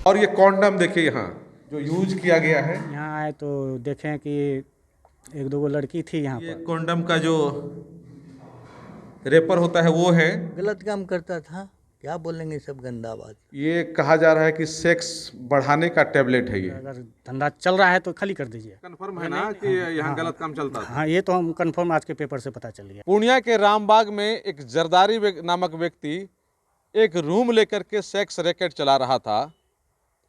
और ये कॉन्डम देखिए यहाँ जो यूज किया गया है, यहाँ आए तो देखें कि एक दो लड़की थी यहाँ ये पर। कॉन्डम का जो रेपर होता है वो है। गलत काम करता था, क्या बोलेंगे सब गंदा बात। ये कहा जा रहा है कि सेक्स बढ़ाने का टैबलेट है ये। अगर धंधा चल रहा है तो खाली कर दीजिए। कंफर्म है ना कि यहाँ गलत काम चलता था? हाँ, ये तो हम कंफर्म आज के पेपर से पता चल गया। पूर्णिया के रामबाग में एक जरदारी नामक व्यक्ति एक रूम लेकर के सेक्स रैकेट चला रहा था।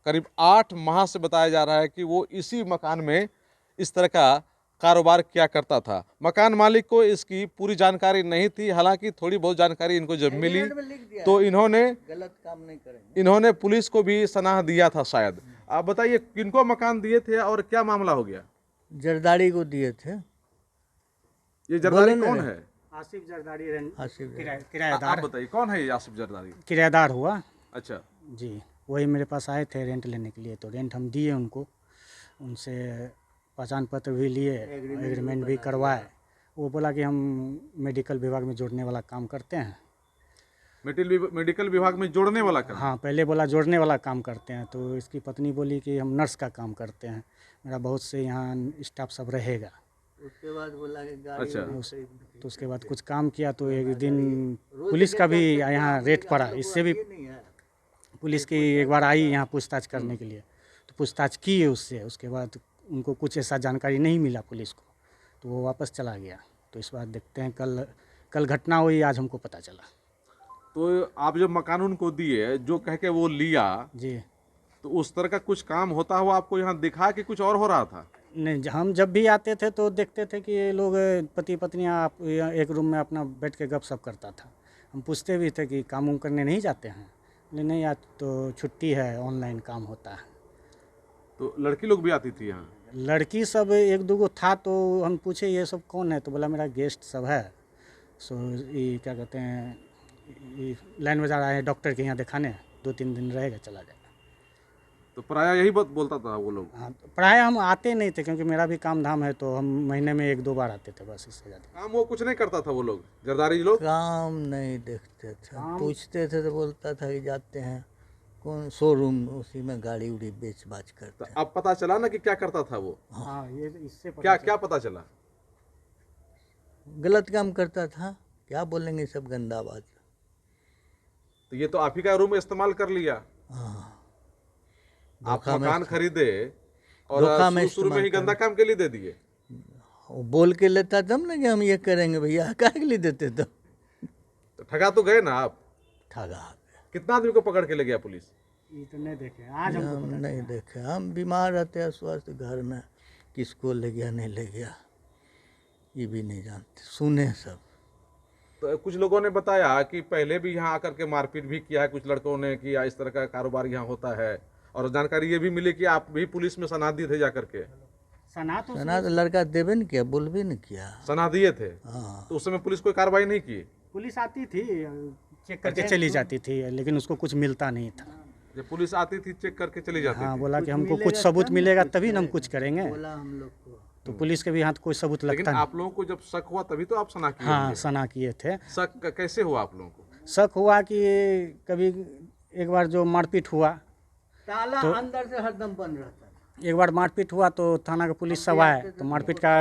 करीब 8 माह से बताया जा रहा है कि वो इसी मकान में इस तरह का कारोबार किया करता था। मकान मालिक को इसकी पूरी जानकारी नहीं थी, हालांकि थोड़ी बहुत जानकारी इनको जब मिली तो इन्होंने गलत काम नहीं करेंगे। इन्होंने पुलिस को भी सलाह दिया था शायद। आप बताइए किनको मकान दिए थे और क्या मामला हो गया? जरदारी को दिए थे। ये जरदारी कौन है? आसिफ जरदारी आप बताइए कौन है ये आसिफ जरदारी? किराएदार हुआ। अच्छा जी, वही मेरे पास आए थे रेंट लेने के लिए, तो रेंट हम दिए उनको, उनसे पहचान पत्र भी लिए, एग्रीमेंट भी करवाए। वो बोला कि हम मेडिकल विभाग में जोड़ने वाला काम करते हैं। मेडिकल विभाग में जोड़ने वाला काम? हाँ, पहले बोला जोड़ने वाला काम करते हैं, तो इसकी पत्नी बोली कि हम नर्स का काम करते हैं, मेरा बहुत से यहाँ स्टाफ सब रहेगा। उसके बाद बोला कि गाड़ी अच्छा तो उसके बाद कुछ काम किया तो एक दिन पुलिस का भी यहाँ रेट पड़ा। इससे भी पुलिस की एक बार आई यहाँ पूछताछ करने के लिए, तो पूछताछ की है उससे। उसके बाद उनको कुछ ऐसा जानकारी नहीं मिला पुलिस को, तो वो वापस चला गया। तो इस बार देखते हैं, कल घटना हुई, आज हमको पता चला। तो आप जब मकान उनको दिए जो कह के वो लिया जी, तो उस तरह का कुछ काम होता हुआ आपको यहाँ दिखा कि कुछ और हो रहा था? नहीं, हम जब भी आते थे तो देखते थे कि ये लोग पति पत्नियाँ एक रूम में अपना बैठ के गपशप करता था। हम पूछते भी थे कि काम उम करने नहीं जाते हैं? बोले नहीं, आज तो छुट्टी है, ऑनलाइन काम होता है। तो लड़की लोग भी आती थी यहाँ? लड़की सब एक दो गो था, तो हम पूछे ये सब कौन है, तो बोला मेरा गेस्ट सब है। सो ये क्या कहते हैं, ये लाइन बाजार आए डॉक्टर के यहाँ दिखाने, 2-3 दिन रहेगा चला जाएगा। तो प्राय यही बात बोलता था वो लोग? हाँ, तो प्राय हम आते नहीं थे, क्योंकि मेरा भी काम धाम है, तो हम महीने में 1-2 बार आते थे, बस इससे ज़्यादा। काम वो कुछ नहीं करता था वो लोग, जरदारी लोग? काम नहीं देखते थे, पूछते थे तो बोलता था कि जाते हैं कौन शोरूम, उसी में गाड़ी उड़ी बेच बाच करते हैं। अब पता चला ना कि क्या करता था वो? हाँ, ये इससे क्या पता चला? गलत काम करता था, क्या बोलेंगे सब गंदा बात। तो ये तो आप ही का रूम इस्तेमाल कर लिया। हाँ, आप मकान खरीदे और धोखा में शुरू में ही गंदा काम के लिए दे दिए। वो बोल के लेता तब ना कि हम ये करेंगे भैया, काहे के लिए देते तो ठगा तो गए ना आप? ठगा। कितना आदमी को पकड़ के ले गया पुलिस? ये तो नहीं देखे, आज हमको हम पता नहीं देखे, हम बीमार रहते हैं स्वास्थ्य घर में, किसको ले गया नहीं ले गया ये भी नहीं जानते, सुने सब। तो कुछ लोगों ने बताया कि पहले भी यहाँ आकर के मारपीट भी किया है कुछ लड़कों ने, कि इस तरह का कारोबार यहाँ होता है, और जानकारी ये भी मिली कि आप भी पुलिस में सना दिए थे जाकर के। सना तो सना तो लड़का देवे न किया, बोलबे न किया। सना दिए थे? हाँ, तो उस समय पुलिस कोई कार्रवाई नहीं की? पुलिस आती थी, चेक करके चली जाती थी, लेकिन उसको कुछ मिलता नहीं था। जब पुलिस आती थी चेक करके चली जाती हाँ, थी? बोला कि हमको कुछ सबूत मिलेगा तभी ना हम कुछ करेंगे। बोला हम लोग को। तो पुलिस के भी हाथ कोई सबूत लेकिन लगता नहीं। आप लोगों को जब शक हुआ तभी तो आप सना किए हाँ, होंगे। सना किए थे। शक कैसे हुआ आप लोगों को? शक हुआ कि कभी एक बार जो मारपीट हुआ, ताला अंदर से हरदम बंद रहता था। एक बार मारपीट हुआ तो थाना का पुलिस सब आए, तो मारपीट का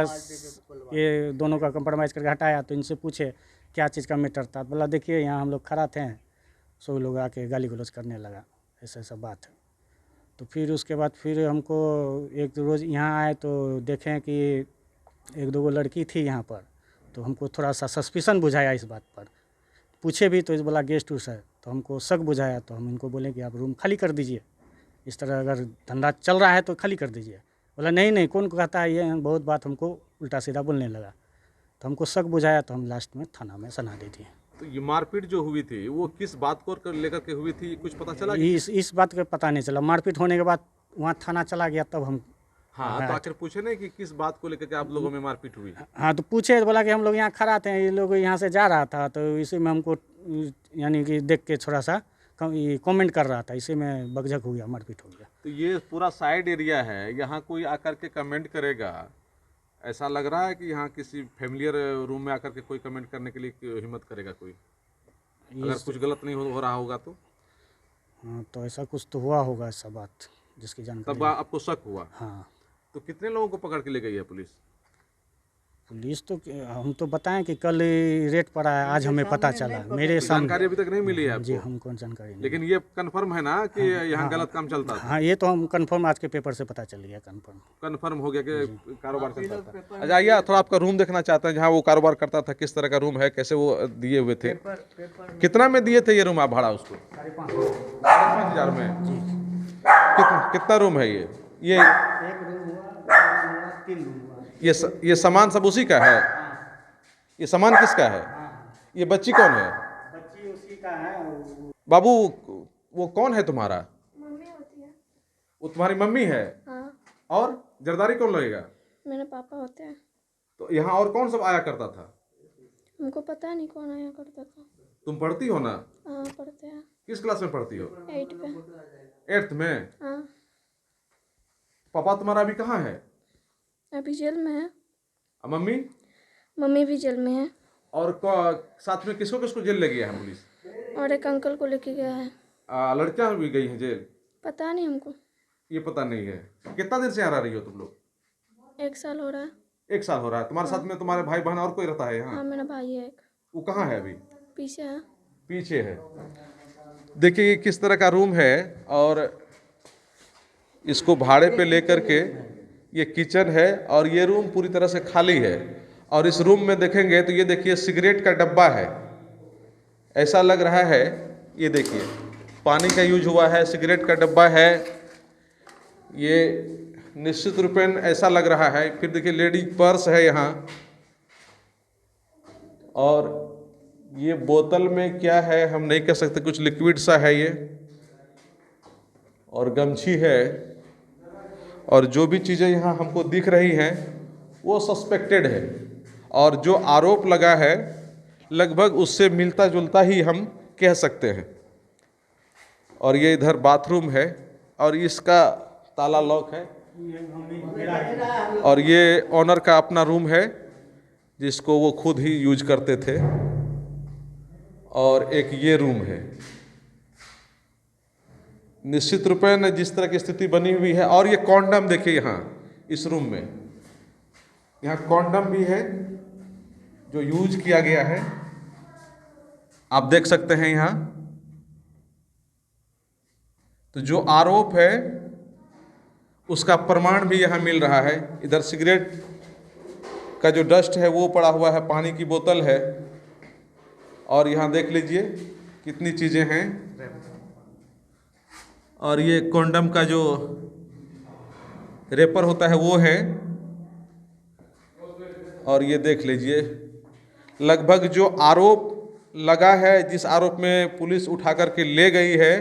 ये दोनों का कंप्रोमाइज़ करके हटाया। तो इनसे पूछे क्या चीज़ का मैटर था, बोला देखिए यहाँ हम लोग खड़ा थे, सब लोग आके गाली गलौज करने लगा, ऐसा ऐसा बात है। तो फिर उसके बाद फिर हमको एक रोज़ यहाँ आए तो देखें कि एक दो लड़की थी यहाँ पर, तो हमको थोड़ा सा सस्पिशन बुझाया इस बात पर। पूछे भी तो इस बोला गेस्ट हाउस है, तो हमको शक बुझाया। तो हम इनको बोले कि आप रूम खाली कर दीजिए, इस तरह अगर धंधा चल रहा है तो खाली कर दीजिए। बोला नहीं नहीं, कौन कहता है ये, बहुत बात हमको उल्टा सीधा बोलने लगा। तो हमको शक बुझाया, तो हम लास्ट में थाना में सना दी थी। तो ये मारपीट जो हुई थी वो किस बात को लेकर के हुई थी, कुछ पता चला? इस बात का पता नहीं चला। मारपीट होने के बाद वहाँ थाना चला गया, तब हम हाँ, तो आखिर पूछे नहीं कि किस बात को लेकर के आप लोगों में मारपीट हुई? हाँ, तो पूछे, तो बोला कि हम लोग यहाँ खड़ा थे, ये लोग यहाँ से जा रहा था, तो इसी में हमको यानी कि देख के थोड़ा सा कमेंट कर रहा था, इसी में बकझक हो गया, मारपीट हो गया। तो ये पूरा साइड एरिया है, यहाँ कोई आकर के कमेंट करेगा, ऐसा लग रहा है कि यहाँ किसी फैमिलियर रूम में आकर के कोई कमेंट करने के लिए हिम्मत करेगा कोई, अगर कुछ गलत नहीं हो रहा होगा तो? हाँ, तो ऐसा कुछ तो हुआ होगा ऐसा बात जिसकी जानकारी तब आपको शक हुआ? हाँ। तो कितने लोगों को पकड़ के ले गई है पुलिस? पुलिस तो हम तो बताएं कि कल ही रेट पड़ा है, आज हमें पता चला मेरे सामने। जानकारी अभी तक नहीं मिली है जी, आपको? हमको जानकारी नहीं। लेकिन ये कंफर्म है ना कि यहाँ गलत काम चलता था? हाँ, ये तो हम कंफर्म आज के पेपर से पता चल गया, कंफर्म। कंफर्म हो गया कि कारोबार चलता था। अच्छा, आइए थोड़ा आपका रूम देखना चाहते हैं जहाँ वो कारोबार करता था, किस तरह का रूम है, कैसे वो दिए हुए थे, कितना में दिए थे ये रूम आप भाड़ा उसको? 5,500 में। कितना रूम है ये एक रूम हुआ, 3 रूम हुआ। ये सामान सब उसी का है? ये सामान किसका है? ये बच्ची कौन है? बच्ची उसी का है। बाबू, वो कौन है तुम्हारा? मम्मी होती है। वो तुम्हारी मम्मी है? हाँ, और जरदारी कौन लगेगा? मेरे पापा होते हैं। तो यहाँ और कौन सब आया करता था? हमको पता नहीं कौन आया करता था। तुम पढ़ती हो ना? हाँ, पढ़ते हैं। किस क्लास में पढ़ती हो? 8 पे। 8th में? हाँ, पापा तुम्हारा अभी कहाँ है? अभी जेल में है। और मम्मी? मम्मी भी जेल में है। और साथ में किसको किसको जेल ले गया है पुलिस? और एक अंकल को लेके गया है। लड़कियां भी गई हैं जेल? पता नहीं हमको। ये पता नहीं है। कितना देर से यहाँ रह रही हो तुम लोग? 1 साल हो रहा है। 1 साल हो रहा है। तुम्हारे साथ में तुम्हारे भाई बहन और कोई रहता है यहाँ? हाँ, मेरा भाई है एक, वो कहाँ है अभी? पीछे है। पीछे है। देखिए ये किस तरह का रूम है, और इसको भाड़े पे लेकर के ये किचन है, और ये रूम पूरी तरह से खाली है। और इस रूम में देखेंगे तो ये देखिए सिगरेट का डब्बा है, ऐसा लग रहा है। ये देखिए पानी का यूज हुआ है, सिगरेट का डब्बा है, ये निश्चित रूपेण ऐसा लग रहा है। फिर देखिए लेडीज पर्स है यहाँ, और ये बोतल में क्या है हम नहीं कह सकते, कुछ लिक्विड सा है ये, और गमछी है। और जो भी चीज़ें यहाँ हमको दिख रही हैं वो सस्पेक्टेड है, और जो आरोप लगा है लगभग उससे मिलता जुलता ही हम कह सकते हैं। और ये इधर बाथरूम है, और इसका ताला लॉक है, और ये ऑनर का अपना रूम है जिसको वो खुद ही यूज करते थे। और एक ये रूम है। निश्चित रूपेण जिस तरह की स्थिति बनी हुई है। और ये कॉन्डम देखिए यहाँ इस रूम में, यहाँ कॉन्डम भी है जो यूज किया गया है, आप देख सकते हैं यहाँ। तो जो आरोप है उसका प्रमाण भी यहाँ मिल रहा है। इधर सिगरेट का जो डस्ट है वो पड़ा हुआ है, पानी की बोतल है, और यहाँ देख लीजिए कितनी चीज़ें हैं। और ये कॉन्डम का जो रेपर होता है वो है। और ये देख लीजिए लगभग जो आरोप लगा है, जिस आरोप में पुलिस उठा करके ले गई है,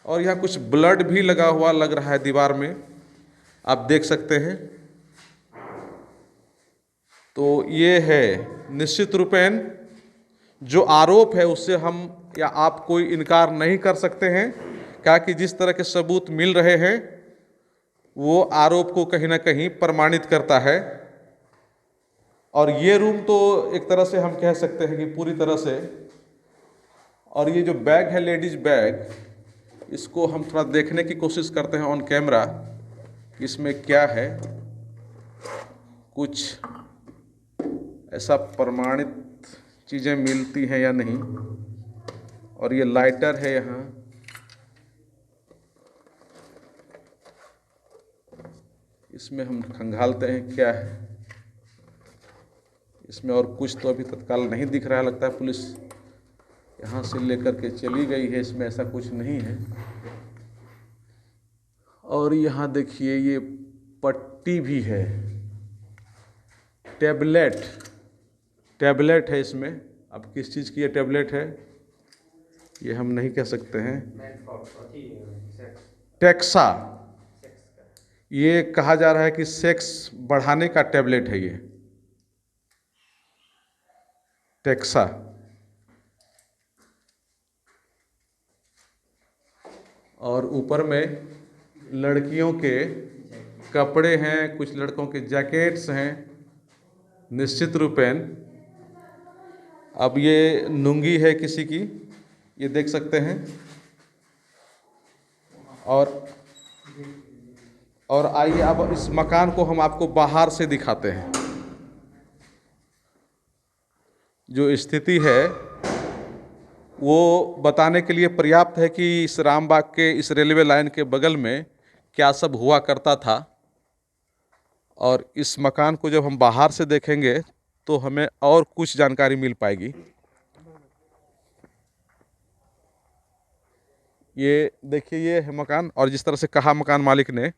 और यहाँ कुछ ब्लड भी लगा हुआ लग रहा है दीवार में, आप देख सकते हैं। तो ये है निश्चित रूपेण जो आरोप है उससे हम या आप कोई इनकार नहीं कर सकते हैं, क्या कि जिस तरह के सबूत मिल रहे हैं वो आरोप को कहीं ना कहीं प्रमाणित करता है। और ये रूम तो एक तरह से हम कह सकते हैं कि पूरी तरह से। और ये जो बैग है लेडीज बैग, इसको हम थोड़ा देखने की कोशिश करते हैं ऑन कैमरा, इसमें क्या है, कुछ ऐसा प्रमाणित चीज़ें मिलती हैं या नहीं। और ये लाइटर है यहाँ, इसमें हम खंगालते हैं क्या है इसमें। और कुछ तो अभी तत्काल नहीं दिख रहा है, लगता है पुलिस यहाँ से लेकर के चली गई है, इसमें ऐसा कुछ नहीं है। और यहाँ देखिए ये पट्टी भी है, टैबलेट है इसमें। अब किस चीज़ की ये टैबलेट है ये हम नहीं कह सकते हैं। टेक्सा, ये कहा जा रहा है कि सेक्स बढ़ाने का टैबलेट है ये टेक्सा। और ऊपर में लड़कियों के कपड़े हैं, कुछ लड़कों के जैकेट्स हैं निश्चित रूपेण। अब ये लुंगी है किसी की, ये देख सकते हैं। और आइए अब इस मकान को हम आपको बाहर से दिखाते हैं। जो स्थिति है वो बताने के लिए पर्याप्त है कि इस रामबाग के इस रेलवे लाइन के बगल में क्या सब हुआ करता था। और इस मकान को जब हम बाहर से देखेंगे तो हमें और कुछ जानकारी मिल पाएगी। ये देखिए, ये है मकान, और जिस तरह से कहा मकान मालिक ने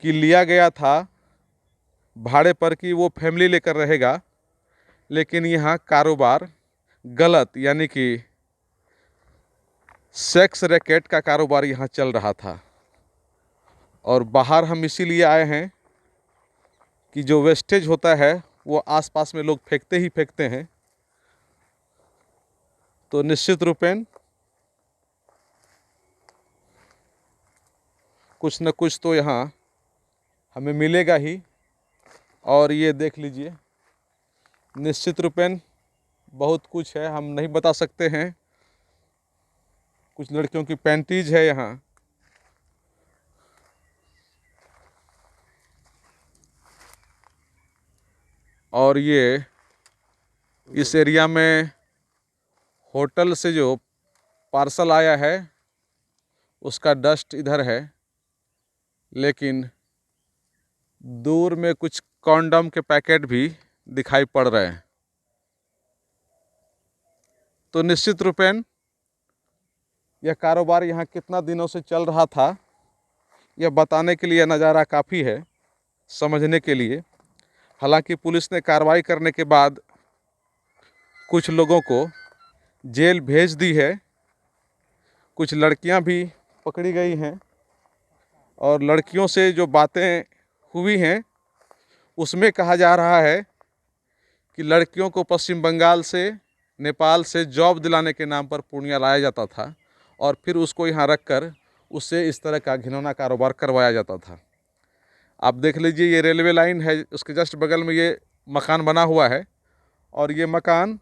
कि लिया गया था भाड़े पर कि वो फैमिली लेकर रहेगा, लेकिन यहाँ कारोबार गलत, यानी कि सेक्स रैकेट का कारोबार यहाँ चल रहा था। और बाहर हम इसीलिए आए हैं कि जो वेस्टेज होता है वो आसपास में लोग फेंकते ही फेंकते हैं, तो निश्चित रूपेण कुछ न कुछ तो यहाँ हमें मिलेगा ही। और ये देख लीजिए, निश्चित रूपेण बहुत कुछ है, हम नहीं बता सकते हैं। कुछ लड़कियों की पैंटीज है यहाँ, और ये इस एरिया में होटल से जो पार्सल आया है उसका डस्ट इधर है, लेकिन दूर में कुछ कॉन्डम के पैकेट भी दिखाई पड़ रहे हैं। तो निश्चित रूपेण यह कारोबार यहाँ कितना दिनों से चल रहा था, यह बताने के लिए नज़ारा काफ़ी है समझने के लिए। हालांकि पुलिस ने कार्रवाई करने के बाद कुछ लोगों को जेल भेज दी है, कुछ लड़कियां भी पकड़ी गई हैं, और लड़कियों से जो बातें हुई हैं उसमें कहा जा रहा है कि लड़कियों को पश्चिम बंगाल से, नेपाल से जॉब दिलाने के नाम पर पूर्णिया लाया जाता था और फिर उसको यहाँ रखकर उससे इस तरह का घिनौना कारोबार करवाया जाता था। आप देख लीजिए, ये रेलवे लाइन है, उसके जस्ट बगल में ये मकान बना हुआ है, और ये मकान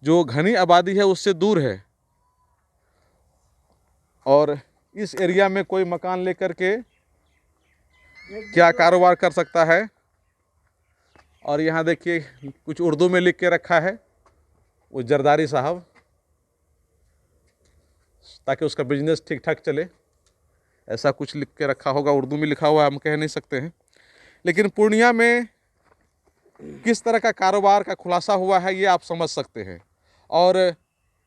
जो घनी आबादी है उससे दूर है। और इस एरिया में कोई मकान लेकर के क्या कारोबार कर सकता है। और यहाँ देखिए कुछ उर्दू में लिख के रखा है वो जरदारी साहब, ताकि उसका बिजनेस ठीक ठाक चले, ऐसा कुछ लिख के रखा होगा, उर्दू में लिखा हुआ हम कह नहीं सकते हैं। लेकिन पूर्णिया में किस तरह का कारोबार का खुलासा हुआ है ये आप समझ सकते हैं, और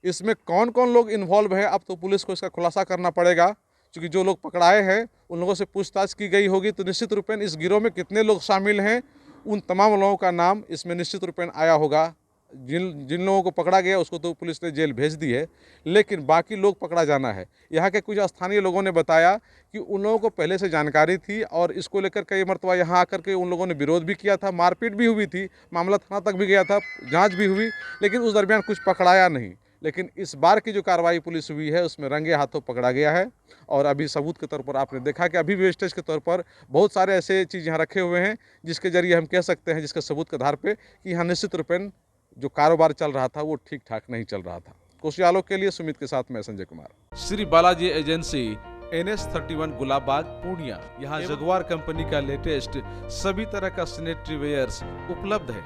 इसमें कौन कौन लोग इन्वॉल्व है अब तो पुलिस को इसका खुलासा करना पड़ेगा, क्योंकि जो लोग पकड़ाए हैं उन लोगों से पूछताछ की गई होगी। तो निश्चित रूपेण इस गिरोह में कितने लोग शामिल हैं उन तमाम लोगों का नाम इसमें निश्चित रूपेण आया होगा। जिन लोगों को पकड़ा गया उसको तो पुलिस ने जेल भेज दी है, लेकिन बाकी लोग पकड़ा जाना है। यहाँ के कुछ स्थानीय लोगों ने बताया कि उन लोगों को पहले से जानकारी थी और इसको लेकर कई मरतबा यहाँ आकर के उन लोगों ने विरोध भी किया था, मारपीट भी हुई थी, मामला थाना तक भी गया था, जांच भी हुई, लेकिन उस दरमियान कुछ पकड़ाया नहीं। लेकिन इस बार की जो कार्रवाई पुलिस हुई है उसमें रंगे हाथों पकड़ा गया है। और अभी सबूत के तौर पर आपने देखा कि अभी वेस्टेज के तौर पर बहुत सारे ऐसे चीज़ यहाँ रखे हुए हैं जिसके जरिए हम कह सकते हैं, जिसके सबूत के आधार पर कि यहाँ निश्चित रूपेण जो कारोबार चल रहा था वो ठीक ठाक नहीं चल रहा था। कोसी आलोक के लिए सुमित के साथ मैं संजय कुमार। Shri Balaji agency, NS31 Gulabbagh Purnia. यहाँ जगुआर कंपनी का लेटेस्ट सभी तरह का सैनिटरी वेयर्स उपलब्ध है,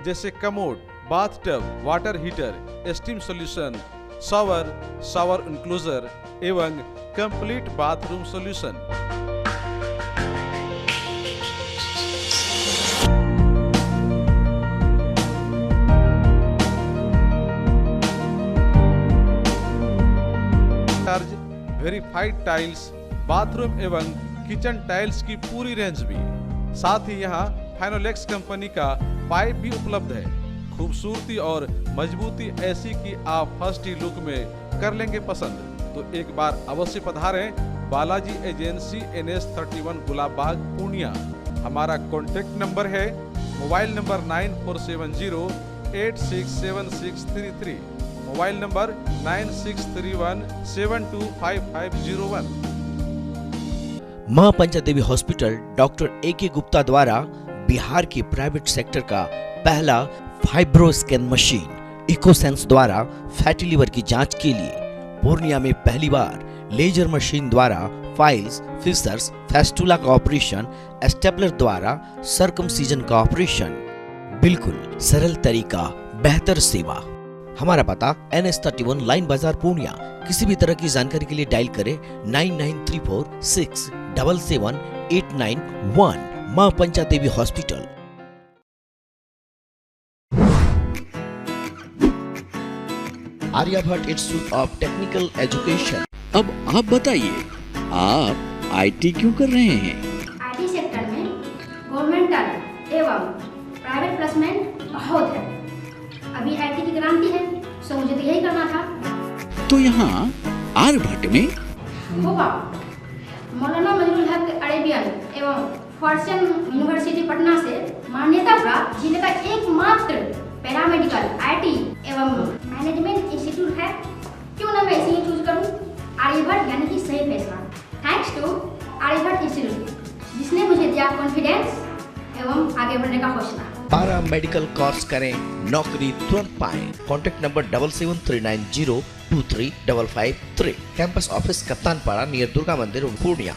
जैसे commode, bathtub, water heater, steam solution, shower enclosure एवं complete bathroom solution. Verified tiles, bathroom एवं किचन टाइल्स की पूरी रेंज भी। साथ ही यहाँ फाइनोलेक्स कंपनी का पाइप भी उपलब्ध है। खूबसूरती और मजबूती ऐसी कि आप फर्स्ट ही लुक में कर लेंगे पसंद। तो एक बार अवश्य पधारें बालाजी एजेंसी, NS31 गुलाबबाग पूर्णिया। हमारा कॉन्टेक्ट नंबर है मोबाइल नंबर 9471086763, मोबाइल नंबर 9631725501। मां पंचादेवी हॉस्पिटल डॉक्टर AK गुप्ता द्वारा बिहार की प्राइवेट सेक्टर का पहला फाइब्रो स्कैन मशीन इकोसेंस द्वारा फैटी लीवर की जांच के लिए पूर्णिया में पहली बार लेजर मशीन द्वारा फाइल्स, फिशर्स, फेस्टुला का ऑपरेशन, स्टेपलर द्वारा सर्कमसीजन का ऑपरेशन। बिल्कुल सरल तरीका, बेहतर सेवा। हमारा पता NS31 लाइन बाजार पूर्णिया। किसी भी तरह की जानकारी के लिए डायल करें 9934677891। मां Pancha Devi hospital. Aryabhatta institute of technical education. अब आप बताइए, आप IT क्यों कर रहे हैं? IT सेक्टर में गवर्नमेंटल एवं प्राइवेट प्लेसमेंट बहुत है। अभी IT की क्रांति है, सो मुझे तो यही करना था। तो यहाँ आर्यभट्ट में होगा मौलाना मजरूल हक अरेबियन एवं फॉर्च्यून यूनिवर्सिटी पटना से मान्यता प्राप्त जिले का एकमात्र पैरामेडिकल IT एवं मैनेजमेंट इंस्टीट्यूट है। क्यों ना मैं इसे ही चूज करूं? आर्यभट्ट यानी कि सही फैसला। थैंक्स टू आर्यभट्ट इंस्टीट्यूट, जिसने मुझे दिया कॉन्फिडेंस एवं आगे बढ़ने का हौसला। पारा मेडिकल कोर्स करें, नौकरी तुरंत पाएं। Contact number 7739023553। Campus office Kaptanpara near Durga Mandir Purnia.